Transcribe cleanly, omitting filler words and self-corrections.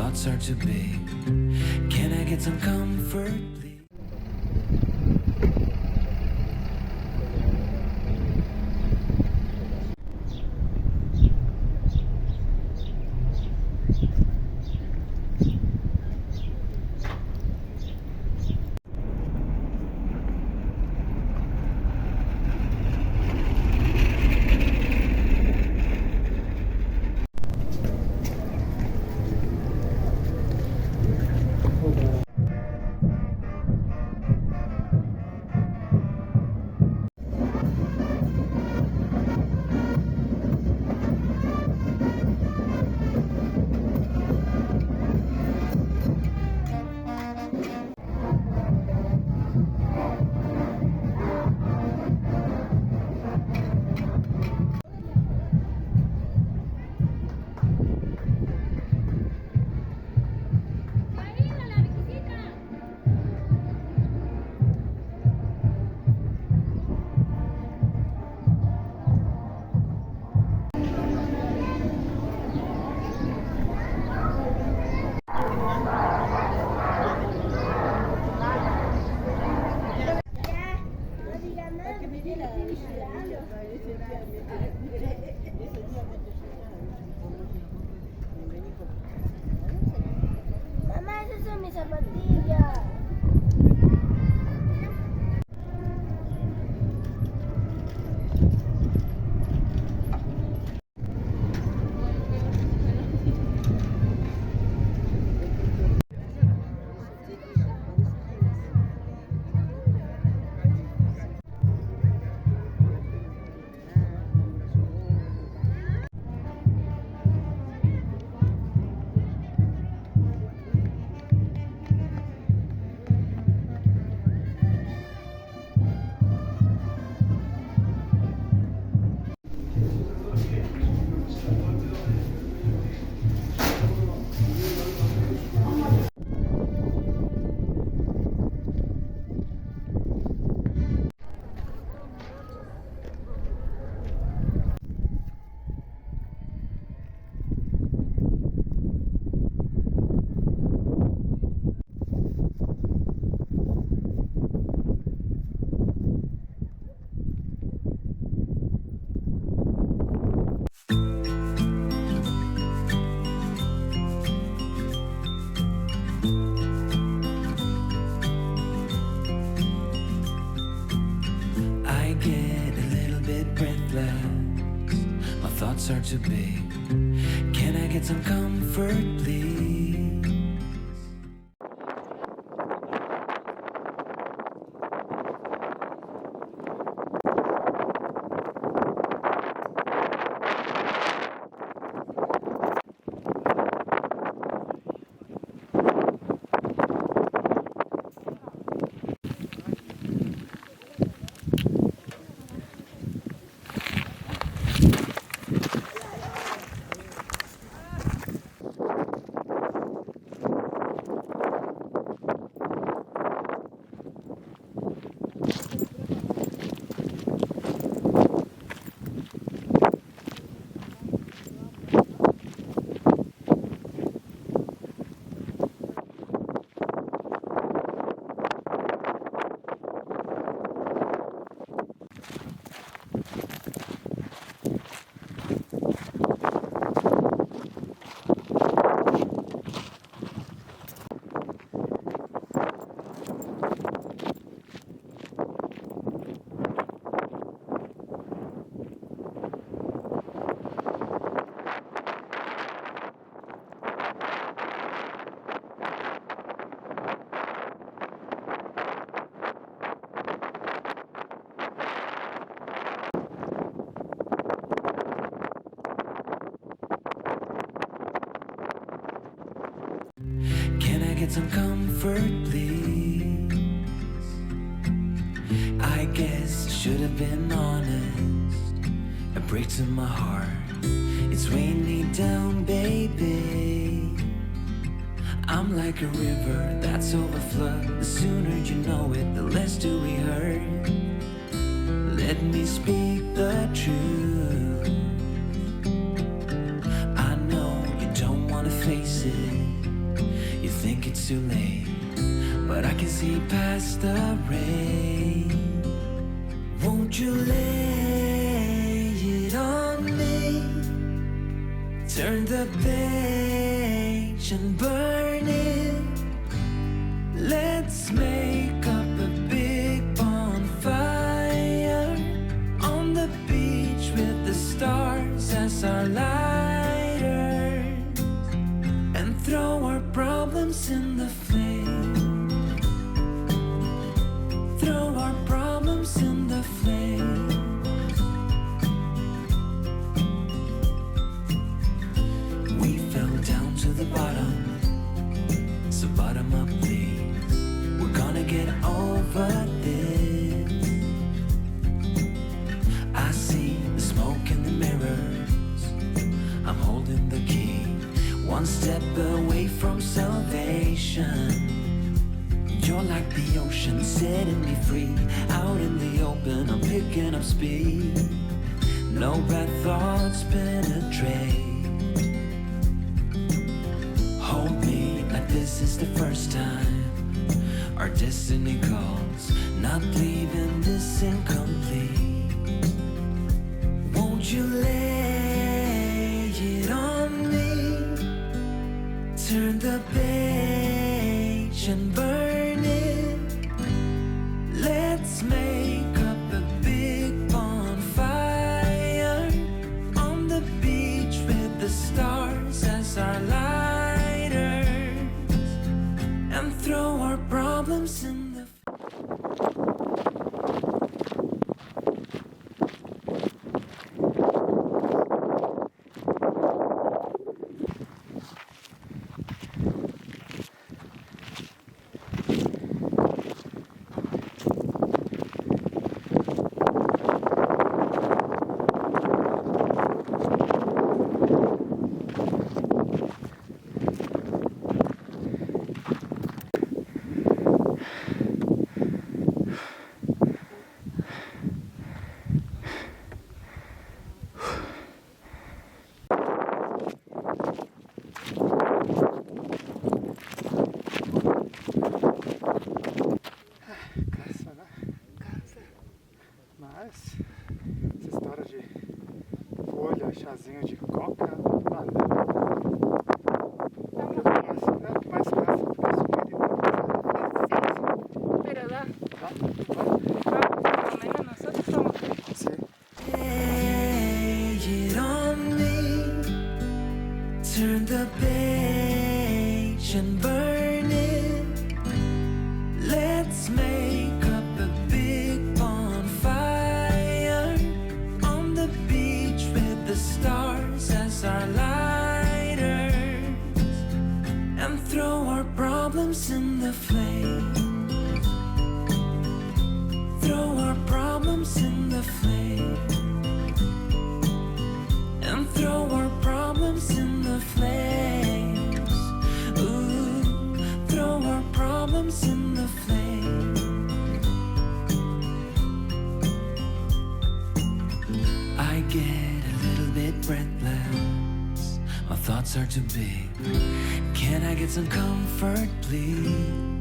thoughts are too big. Can I get some comfort, please? Mamá, esas son mis zapatillas. I get a little bit breathless. My thoughts are too big. Can I get some comfort, please? Can I get some comfort, please? I guess I should have been honest. It breaks in my heart. It's weighing me down, baby. I'm like a river that's overflowed. The sooner you know it, the less do we hurt. Let me speak the truth. I know you don't wanna face it. think it's too late, but I can see past the rain. Won't you lay it on me? Turn the page and burn it. Let's make up a big bonfire on the beach with the stars as our lighters, and throw our problems in the flame. Throw our problems in the flame. We fell down to the bottom, so bottom up please. We're gonna get over this. I see the smoke in the mirrors, I'm holding the key, one step away from salvation. You're like the ocean, setting me free. Out in the open, I'm picking up speed. No bad thoughts penetrate. Hold me like this is the first time. Our destiny calls, not leaving this incomplete. Won't you lay it on me? Turn the page and burn it. Let's make up a big bonfire on the beach with the stars as our lighters, and throw our problems in the Mas essa história de folha, chazinho de coca, mano, mais fácil do que subir Pero da, tá? por lo menos nosotros somos Sim. lay it on me. Turn the page and burn it. Let's make up a big bonfire on the beach with the stars as our lighters, and throw our problems in the flame. Throw our problems in the flame, and throw our problems in the flames. Ooh, throw our problems in the flame. I get a little bit breathless, my thoughts are too big. Can I get some comfort, please?